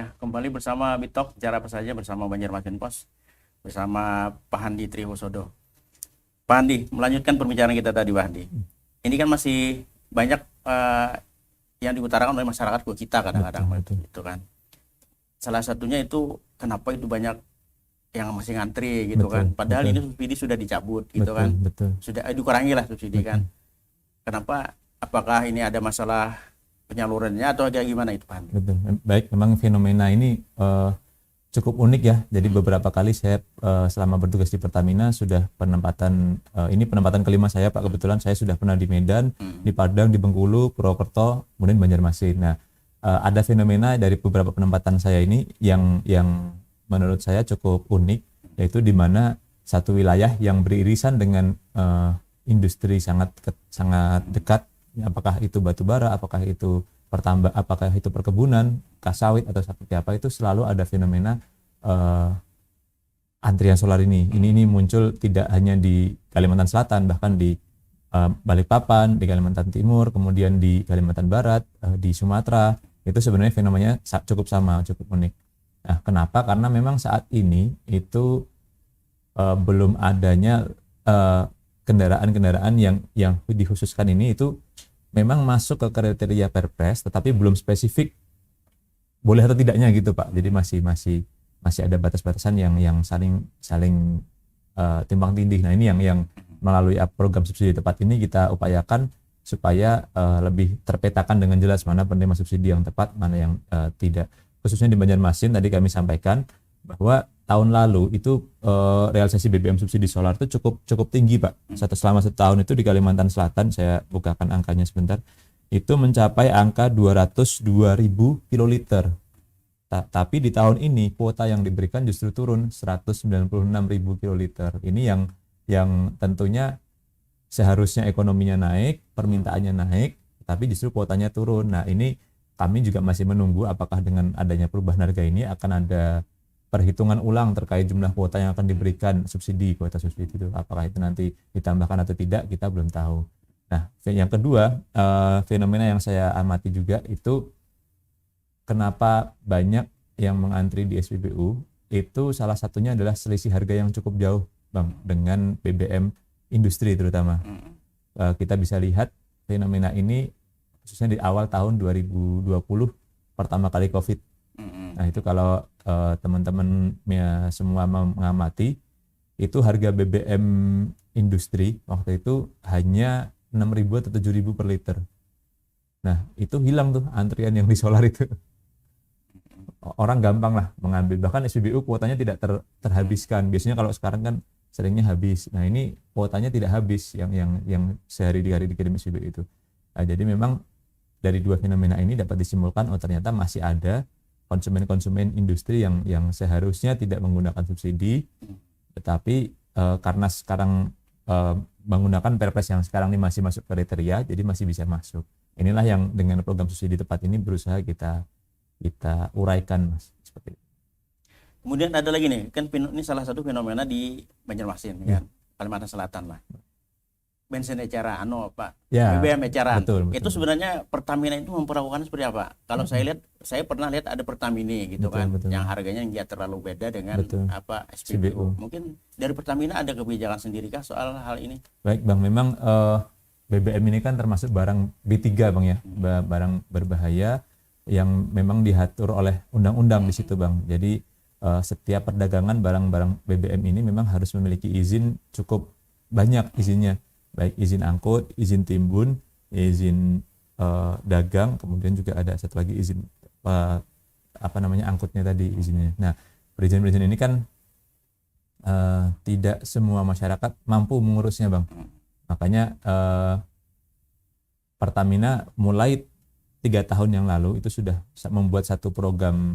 Ya, kembali bersama Bitok, bicara apa saja bersama Banjarmasin Pos, bersama Pak Handi Triwosodo. Pak Handi, melanjutkan pembicaraan kita tadi, Pak Handi. Ini kan masih banyak yang diutarakan oleh masyarakat kita kadang-kadang, Betul. gitu kan. Salah satunya itu kenapa itu banyak yang masih ngantri, gitu kan. Padahal ini subsidi sudah dicabut, gitu kan. Sudah dikurangi lah subsidi kan. Kenapa? Apakah ini ada masalah penyalurannya atau kayak gimana itu, Pak Handi? Betul. Baik, memang fenomena ini cukup unik ya. Jadi beberapa kali saya selama bertugas di Pertamina sudah penempatan, ini penempatan kelima saya Pak. Kebetulan saya sudah pernah di Medan, di Padang, di Bengkulu, Purwokerto, kemudian Banjarmasin. Nah, ada fenomena dari beberapa penempatan saya ini yang menurut saya cukup unik, yaitu di mana satu wilayah yang beririsan dengan industri sangat dekat, apakah itu batu bara, apakah itu apakah itu perkebunan, sawit atau seperti apa, itu selalu ada fenomena antrian solar ini. Ini muncul tidak hanya di Kalimantan Selatan, bahkan di Balikpapan, di Kalimantan Timur, kemudian di Kalimantan Barat, di Sumatera. Itu sebenarnya fenomenanya cukup sama, cukup unik. Nah, kenapa? Karena memang saat ini itu belum adanya kendaraan-kendaraan yang dikhususkan ini itu memang masuk ke kriteria Perpres, tetapi belum spesifik boleh atau tidaknya gitu Pak. Jadi masih ada batas-batasan yang saling timbang tindih. Nah, ini yang melalui program subsidi tepat ini kita upayakan supaya lebih terpetakan dengan jelas mana penerima subsidi yang tepat, mana yang tidak. Khususnya di Banjarmasin tadi kami sampaikan bahwa tahun lalu itu realisasi BBM subsidi solar itu cukup tinggi Pak. Selama setahun itu di Kalimantan Selatan, saya bukakan angkanya sebentar, itu mencapai angka 202.000 kiloliter. Tapi di tahun ini kuota yang diberikan justru turun 196.000 kiloliter. Ini yang tentunya seharusnya ekonominya naik, permintaannya naik, tapi justru kuotanya turun. Nah, ini kami juga masih menunggu apakah dengan adanya perubahan harga ini akan ada perhitungan ulang terkait jumlah kuota yang akan diberikan kuota subsidi itu, apakah itu nanti ditambahkan atau tidak, kita belum tahu. Nah, yang kedua, fenomena yang saya amati juga itu kenapa banyak yang mengantri di SPBU, itu salah satunya adalah selisih harga yang cukup jauh Bang dengan BBM industri terutama. Kita bisa lihat fenomena ini khususnya di awal tahun 2020, pertama kali COVID. Nah, itu kalau teman-teman ya, semua mengamati, itu harga BBM industri waktu itu hanya 6.000 atau 7.000 per liter. Nah, itu hilang tuh antrian yang di solar itu. Orang gampang lah mengambil, bahkan SPBU kuotanya tidak terhabiskan. Biasanya kalau sekarang kan seringnya habis. Nah, ini kuotanya tidak habis yang sehari di hari dikirim SPBU itu. Nah, jadi memang dari dua fenomena ini dapat disimpulkan ternyata masih ada konsumen-konsumen industri yang seharusnya tidak menggunakan subsidi, tetapi karena sekarang menggunakan Perpres yang sekarang ini masih masuk kriteria, jadi masih bisa masuk. Inilah yang dengan program subsidi tepat ini berusaha kita uraikan, Mas, seperti itu. Kemudian ada lagi nih, kan ini salah satu fenomena di Banjarmasin, kan, Kalimantan Selatan lah. Bensin eceran, BBM eceran. Betul. Itu sebenarnya Pertamina itu memperlakukan seperti apa? Kalau saya pernah lihat ada Pertamina gitu, betul. Yang harganya nggak terlalu beda dengan SPBU. Mungkin dari Pertamina ada kebijakan sendiri kah soal hal ini? Baik Bang, memang BBM ini kan termasuk barang B3 Bang ya, barang berbahaya yang memang diatur oleh undang-undang di situ Bang. Jadi setiap perdagangan barang-barang BBM ini memang harus memiliki izin cukup banyak izinnya. Baik izin angkut, izin timbun, izin dagang, kemudian juga ada satu lagi izin angkutnya tadi izinnya. Nah, perizinan ini kan tidak semua masyarakat mampu mengurusnya Bang. Makanya Pertamina mulai 3 tahun yang lalu itu sudah membuat satu program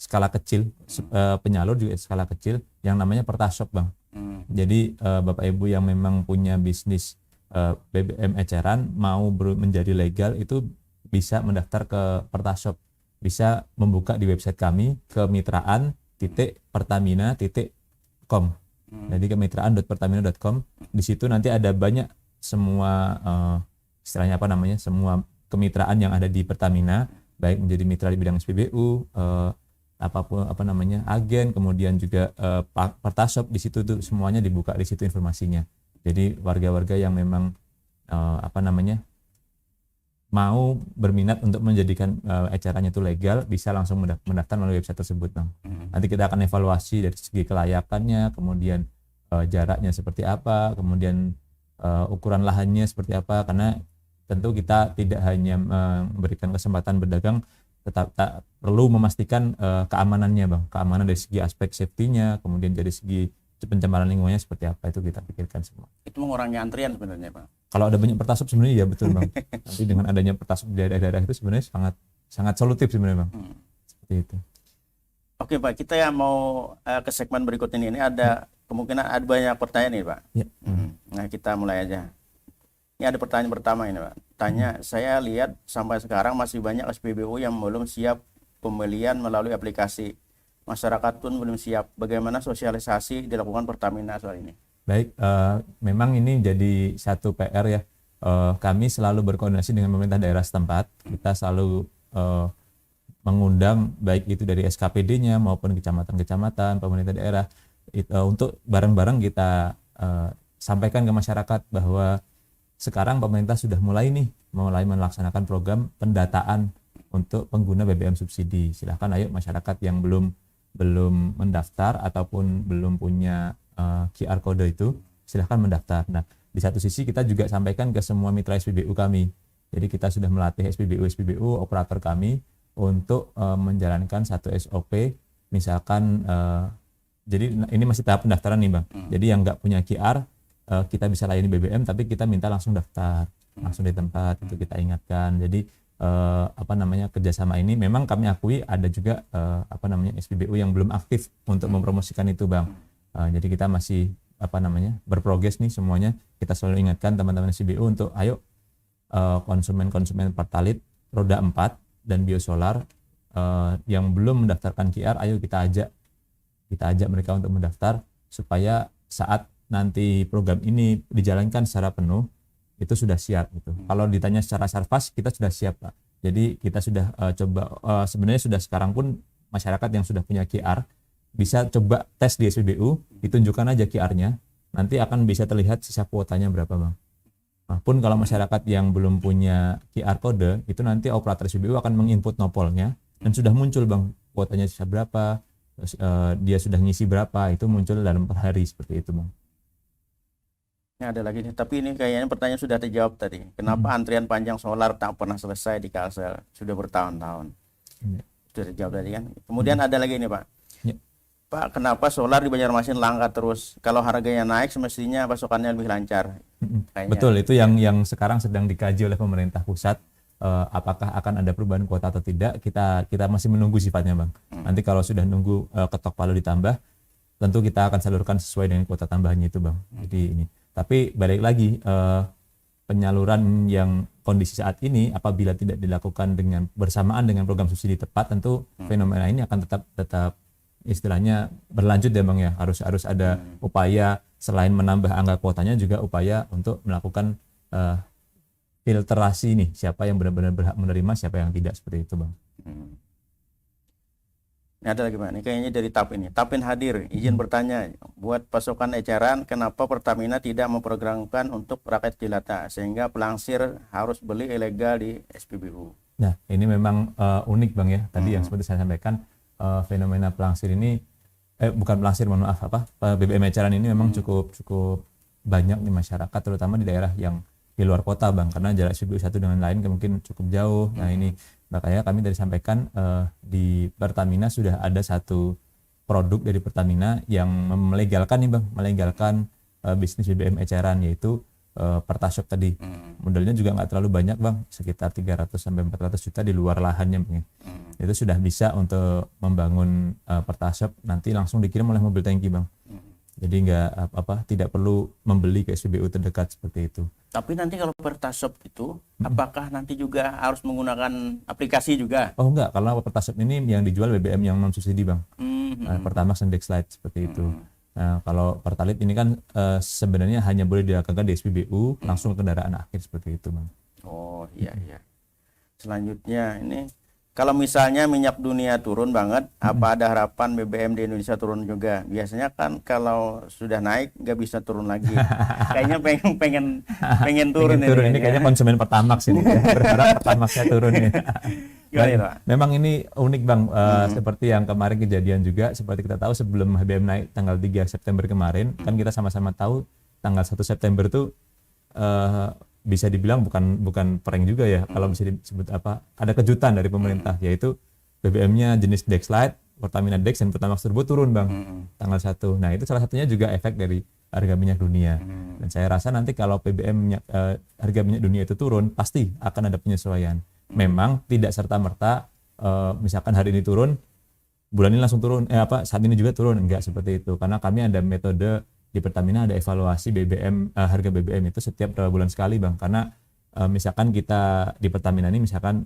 skala kecil, penyalur juga skala kecil yang namanya Pertashop Bang. Jadi Bapak Ibu yang memang punya bisnis BBM eceran mau menjadi legal itu bisa mendaftar ke Pertashop, bisa membuka di website kami kemitraan.pertamina.com. Jadi kemitraan.pertamina.com. Di situ nanti ada banyak semua istilahnya semua kemitraan yang ada di Pertamina baik menjadi mitra di bidang SPBU, agen, kemudian juga Pertasop, di situ tuh semuanya dibuka di situ informasinya. Jadi warga-warga yang memang mau berminat untuk menjadikan ecerannya itu legal bisa langsung mendaftar melalui website tersebut, Bang. Nanti kita akan evaluasi dari segi kelayakannya, kemudian jaraknya seperti apa, kemudian ukuran lahannya seperti apa, karena tentu kita tidak hanya memberikan kesempatan berdagang, tetap perlu memastikan keamanannya, Bang. Keamanan dari segi aspek safety-nya, kemudian dari segi pencemaran lingkungannya seperti apa, itu kita pikirkan semua. Itu mengurangi antrian sebenarnya, Pak. Kalau ada banyak Pertasop sebenarnya ya betul, Bang. Nanti dengan adanya Pertasop di daerah-daerah itu sebenarnya sangat solutif sebenarnya, Bang. Seperti itu. Oke, Pak, kita ya mau ke segmen berikut ini. Ini ada kemungkinan ada banyak pertanyaan nih, Pak. Ya. Nah, kita mulai aja. Ini ada pertanyaan pertama ini, Pak. Tanya, saya lihat sampai sekarang masih banyak SPBU yang belum siap pembelian melalui aplikasi. Masyarakat pun belum siap. Bagaimana sosialisasi dilakukan Pertamina soal ini? Baik, memang ini jadi satu PR ya. Kami selalu berkoordinasi dengan pemerintah daerah setempat. Kita selalu mengundang baik itu dari SKPD-nya maupun kecamatan-kecamatan, pemerintah daerah, untuk bareng-bareng kita sampaikan ke masyarakat bahwa sekarang pemerintah sudah mulai melaksanakan program pendataan untuk pengguna BBM subsidi. Silahkan ayo masyarakat yang belum mendaftar ataupun belum punya QR code itu, silahkan mendaftar. Nah, di satu sisi kita juga sampaikan ke semua mitra SPBU kami. Jadi kita sudah melatih SPBU operator kami untuk menjalankan satu SOP. Misalkan, jadi ini masih tahap pendaftaran nih, Bang. Jadi yang nggak punya QR, kita bisa layani BBM, tapi kita minta langsung daftar, langsung di tempat, itu kita ingatkan. Jadi kerjasama ini memang kami akui ada juga SPBU yang belum aktif untuk mempromosikan itu, Bang. Jadi kita masih berprogres nih semuanya. Kita selalu ingatkan teman-teman SPBU untuk ayo konsumen-konsumen Pertalite roda 4 dan biosolar yang belum mendaftarkan QR, ayo kita ajak mereka untuk mendaftar supaya saat nanti program ini dijalankan secara penuh itu sudah siap gitu. Kalau ditanya secara sarfas, kita sudah siap, Pak. Jadi kita sudah sebenarnya sudah sekarang pun masyarakat yang sudah punya QR bisa coba tes di SPBU, ditunjukkan aja QR-nya, nanti akan bisa terlihat sisa kuotanya berapa, Bang. Nah, pun kalau masyarakat yang belum punya QR code, itu nanti operator SPBU akan menginput nopolnya dan sudah muncul, Bang, kuotanya sisa berapa, terus, dia sudah ngisi berapa, itu muncul dalam per hari seperti itu, Bang. Ini ada lagi nih, tapi ini kayaknya pertanyaan sudah terjawab tadi. Kenapa antrian panjang solar tak pernah selesai di Kalsel? Sudah bertahun-tahun. Sudah terjawab tadi kan. Kemudian ada lagi nih, Pak. Pak, kenapa solar di Banjarmasin langka terus? Kalau harganya naik semestinya pasokannya lebih lancar. Betul, itu yang sekarang sedang dikaji oleh pemerintah pusat. Apakah akan ada perubahan kuota atau tidak? Kita masih menunggu sifatnya, Bang. Nanti kalau sudah nunggu ketok palu ditambah, tentu kita akan salurkan sesuai dengan kuota tambahannya itu, Bang. Jadi ini. Tapi balik lagi, penyaluran yang kondisi saat ini apabila tidak dilakukan bersamaan dengan program subsidi tepat, tentu fenomena ini akan tetap istilahnya berlanjut ya, Bang ya. Harus ada upaya selain menambah angka kuotanya juga upaya untuk melakukan filterasi nih, siapa yang benar-benar berhak menerima, siapa yang tidak, seperti itu, Bang. Ini ada lagi, Pak. Ini kayaknya dari Tapin hadir, izin bertanya, buat pasokan eceran kenapa Pertamina tidak memprogramkan untuk rakyat jelata sehingga pelangsir harus beli ilegal di SPBU? Nah, ini memang unik, Bang ya. Tadi yang seperti saya sampaikan, fenomena pelangsir ini bukan pelangsir, mohon maaf, BBM eceran ini memang cukup banyak di masyarakat, terutama di daerah yang di luar kota, Bang, karena jarak SPBU satu dengan lain mungkin cukup jauh. Nah, ini makanya kami tadi sampaikan di Pertamina sudah ada satu produk dari Pertamina yang melegalkan nih, Bang, bisnis BBM eceran, yaitu Pertasop tadi. Modalnya juga nggak terlalu banyak, Bang, sekitar 300 sampai 400 juta di luar lahannya, Bang. Itu sudah bisa untuk membangun Pertasop, nanti langsung dikirim oleh mobil tangki, Bang. Jadi tidak perlu membeli ke SPBU terdekat seperti itu. Tapi nanti kalau Pertasop itu apakah nanti juga harus menggunakan aplikasi juga? Oh enggak, karena Pertasop ini yang dijual BBM yang non subsidi, Bang. Pertamax dan Dexlite seperti itu. Nah, kalau Pertalite ini kan sebenarnya hanya boleh dilakukan di SPBU langsung ke kendaraan akhir seperti itu, Bang. Oh iya. Selanjutnya ini kalau misalnya minyak dunia turun banget, apa ada harapan BBM di Indonesia turun juga? Biasanya kan kalau sudah naik nggak bisa turun lagi. Kayaknya pengen turun ini kayaknya konsumen Pertamax ini ya. Berharap Pertamaxnya turun nih. Memang ini unik Bang, seperti yang kemarin kejadian juga, seperti kita tahu sebelum BBM naik tanggal 3 September kemarin, kan kita sama-sama tahu tanggal 1 September tuh bisa dibilang bukan prank juga ya, kalau bisa disebut apa, ada kejutan dari pemerintah, yaitu BBM-nya jenis Dex Lite, Pertamina Dex dan Pertamax Turbo turun Bang, tanggal 1. Nah itu salah satunya juga efek dari harga minyak dunia. Dan saya rasa nanti kalau harga minyak dunia itu turun, pasti akan ada penyesuaian. Memang tidak serta-merta misalkan hari ini turun, bulan ini langsung turun, saat ini juga turun, enggak seperti itu. Karena kami ada metode di Pertamina, ada evaluasi harga BBM itu setiap berapa bulan sekali Bang. Karena misalkan kita di Pertamina ini, misalkan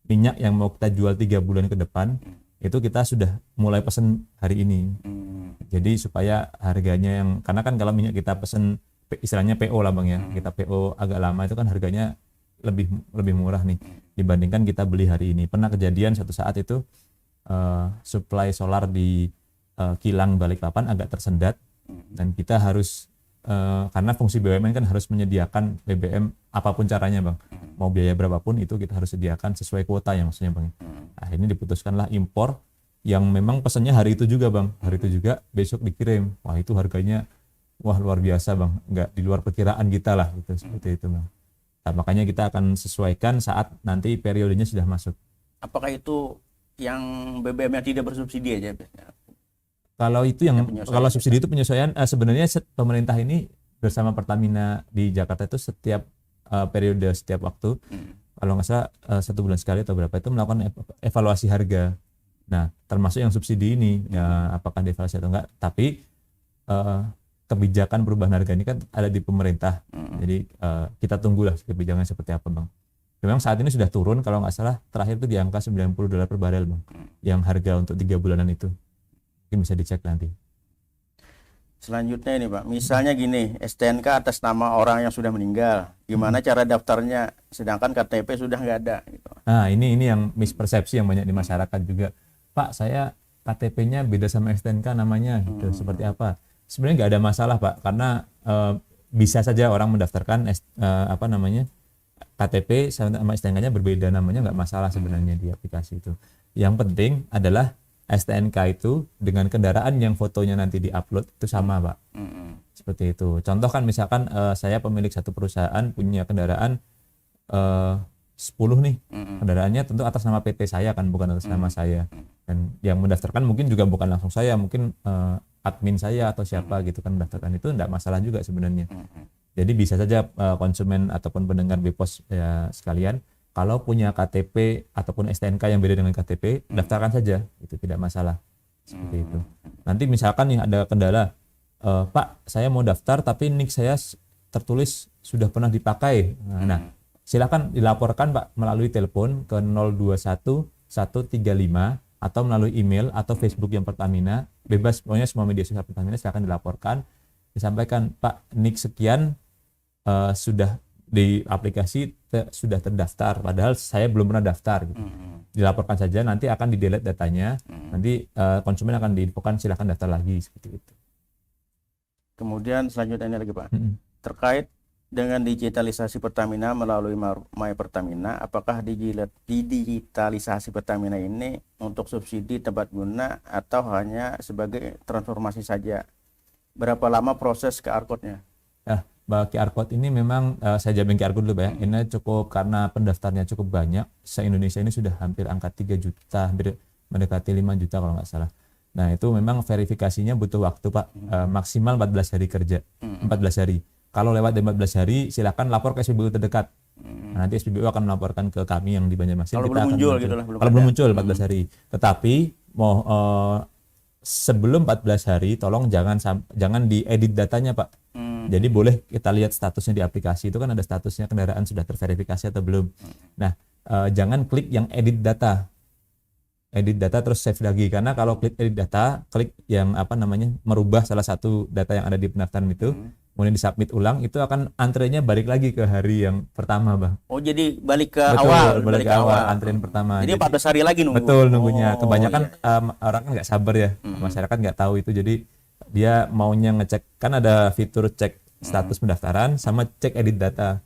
minyak yang mau kita jual 3 bulan ke depan, itu kita sudah mulai pesen hari ini. Jadi supaya harganya karena kan kalau minyak kita pesen istilahnya PO lah Bang ya, kita PO agak lama itu kan harganya lebih murah nih dibandingkan kita beli hari ini. Pernah kejadian suatu saat itu supply solar di kilang Balikpapan agak tersendat, dan kita harus karena fungsi BUMN kan harus menyediakan BBM apapun caranya Bang, mau biaya berapapun itu kita harus sediakan sesuai kuota yang maksudnya Bang. Akhirnya diputuskanlah impor, yang memang pesannya hari itu juga Bang, hari itu juga besok dikirim. Wah itu harganya luar biasa Bang, nggak di luar perkiraan kita lah gitu, seperti itu Bang. Nah, makanya kita akan sesuaikan saat nanti periodenya sudah masuk. Apakah itu yang BBM yang tidak bersubsidi aja? Kalau itu kalau subsidi itu penyesuaian, sebenarnya pemerintah ini bersama Pertamina di Jakarta itu setiap periode, setiap waktu, kalau nggak salah 1 bulan sekali atau berapa itu melakukan evaluasi harga. Nah termasuk yang subsidi ini ya, apakah dievaluasi atau enggak, tapi kebijakan perubahan harga ini kan ada di pemerintah. Jadi kita tunggulah kebijakannya seperti apa Bang. Memang saat ini sudah turun, kalau nggak salah terakhir itu di angka $90 per barel Bang, yang harga untuk 3 bulanan itu. Mungkin bisa dicek nanti. Selanjutnya ini Pak, misalnya gini, STNK atas nama orang yang sudah meninggal, gimana cara daftarnya, sedangkan KTP sudah nggak ada gitu. Nah ini yang mispersepsi yang banyak di masyarakat juga. Pak, saya KTP-nya beda sama STNK namanya gitu, seperti apa? Sebenarnya nggak ada masalah Pak, karena bisa saja orang mendaftarkan KTP sama STNK-nya berbeda namanya, nggak masalah sebenarnya di aplikasi itu. Yang penting adalah STNK itu dengan kendaraan yang fotonya nanti diupload itu sama Pak. Seperti itu. Contoh kan misalkan saya pemilik satu perusahaan punya kendaraan 10 nih. Kendaraannya tentu atas nama PT saya kan, bukan atas nama saya. Dan yang mendaftarkan mungkin juga bukan langsung saya, mungkin admin saya atau siapa gitu kan mendaftarkan, itu enggak masalah juga sebenarnya. Jadi bisa saja konsumen ataupun pendengar BPOS ya sekalian, kalau punya KTP ataupun STNK yang beda dengan KTP, daftarkan saja, itu tidak masalah. Seperti itu. Nanti misalkan nih ada kendala, Pak, saya mau daftar tapi NIK saya tertulis sudah pernah dipakai. Nah, silakan dilaporkan Pak melalui telepon ke 021 135 atau melalui email atau Facebook yang Pertamina, bebas, pokoknya semua media sosial Pertamina silakan dilaporkan, disampaikan Pak, NIK sekian sudah di aplikasi sudah terdaftar, padahal saya belum pernah daftar gitu. Dilaporkan saja, nanti akan di-delete datanya, nanti konsumen akan diinfokan silakan daftar lagi, seperti itu. Kemudian selanjutnya lagi Pak, terkait dengan digitalisasi Pertamina melalui My Pertamina, apakah digitalisasi Pertamina ini untuk subsidi tempat guna atau hanya sebagai transformasi saja? Berapa lama proses QR code-nya? QR code ini memang saya jamin QR code dulu Pak ya. Ini cukup, karena pendaftarnya cukup banyak, se-Indonesia ini sudah hampir angka 3 juta, hampir mendekati 5 juta kalau nggak salah. Nah itu memang verifikasinya butuh waktu Pak, maksimal 14 hari kerja, 14 hari. Kalau lewat 14 hari silakan lapor ke SPBU terdekat. Nah, nanti SPBU akan melaporkan ke kami yang di Banjarmasin. Kalau belum muncul gitu lah, kalau belum muncul 14 hari. Tetapi sebelum 14 hari tolong jangan diedit datanya Pak. Jadi boleh kita lihat statusnya di aplikasi, itu kan ada statusnya kendaraan sudah terverifikasi atau belum. Nah, jangan klik yang edit data. edit data terus save lagi, karena kalau klik edit data, klik yang merubah salah satu data yang ada di pendaftaran itu, kemudian disubmit ulang, itu akan antriannya balik lagi ke hari yang pertama, Bang. Oh, jadi balik ke Betul, awal, balik ke awal antrian pertama. Jadi 14 hari lagi nunggu. Betul, nunggunya. Kebanyakan iya. orang kan nggak sabar ya, masyarakat nggak tahu itu, jadi dia maunya ngecek, kan ada fitur cek status pendaftaran sama cek edit data.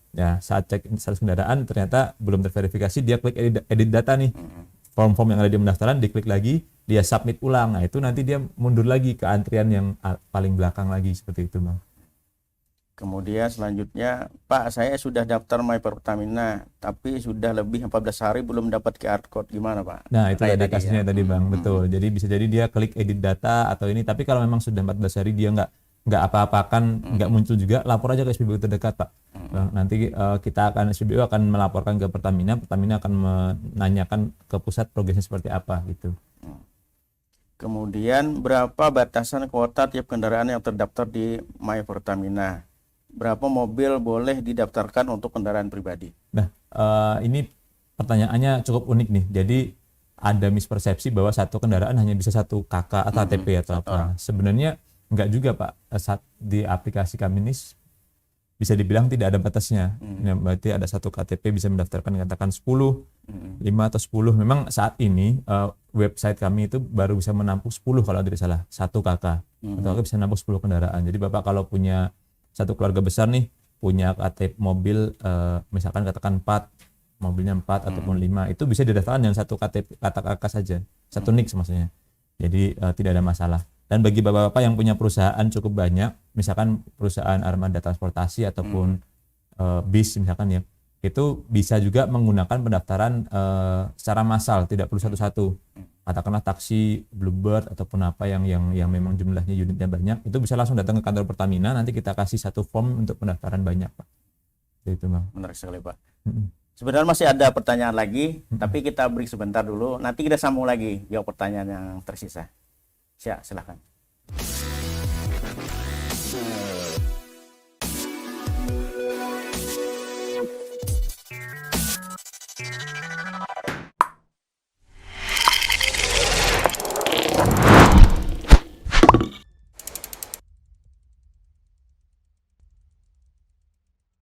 Ya, saat cek status kendaraan ternyata belum terverifikasi, dia klik edit data nih. Form-form yang ada di pendaftaran diklik lagi, dia submit ulang. Nah, itu nanti dia mundur lagi ke antrian yang paling belakang lagi, seperti itu, Bang. Kemudian selanjutnya, Pak, saya sudah daftar My Pertamina, tapi sudah lebih 14 hari belum dapat QR code, gimana, Pak? Nah, itu ada kasusnya tadi, Bang. Betul. Jadi bisa jadi dia klik edit data atau ini, tapi kalau memang sudah 14 hari dia nggak apa-apakan, nggak muncul juga, lapor aja ke SPBU terdekat, Pak. Nanti SPBU akan melaporkan ke Pertamina akan menanyakan ke pusat progresnya seperti apa gitu. Kemudian berapa batasan kuota tiap kendaraan yang terdaftar di My Pertamina? Berapa mobil boleh didaftarkan untuk kendaraan pribadi? Nah, ini pertanyaannya cukup unik nih. Jadi ada mispersepsi bahwa satu kendaraan hanya bisa satu KK atau ATP atau apa. Sebenarnya enggak juga, Pak. Saat di aplikasi kami ini bisa dibilang tidak ada batasnya. Ya, berarti ada satu KTP bisa mendaftarkan katakan 10, 5 atau 10. Memang saat ini website kami itu baru bisa menampung 10 kalau tidak salah, satu KK. Atau bisa menampung 10 kendaraan. Jadi Bapak kalau punya satu keluarga besar nih, punya KTP mobil misalkan katakan 4, mobilnya 4 ataupun 5, itu bisa didaftarkan dengan satu KTP kata KK saja, satu NIK maksudnya. Jadi tidak ada masalah. Dan bagi bapak-bapak yang punya perusahaan cukup banyak, misalkan perusahaan armada transportasi ataupun bis misalkan ya, itu bisa juga menggunakan pendaftaran secara massal, tidak perlu satu-satu. Katakanlah taksi, Bluebird ataupun apa yang memang jumlahnya unitnya banyak, itu bisa langsung datang ke kantor Pertamina, nanti kita kasih satu form untuk pendaftaran banyak, Pak. Itu, Bang. Menarik sekali, Pak. Sebenarnya masih ada pertanyaan lagi, tapi kita break sebentar dulu, nanti kita sambung lagi jawab pertanyaan yang tersisa. Silakan.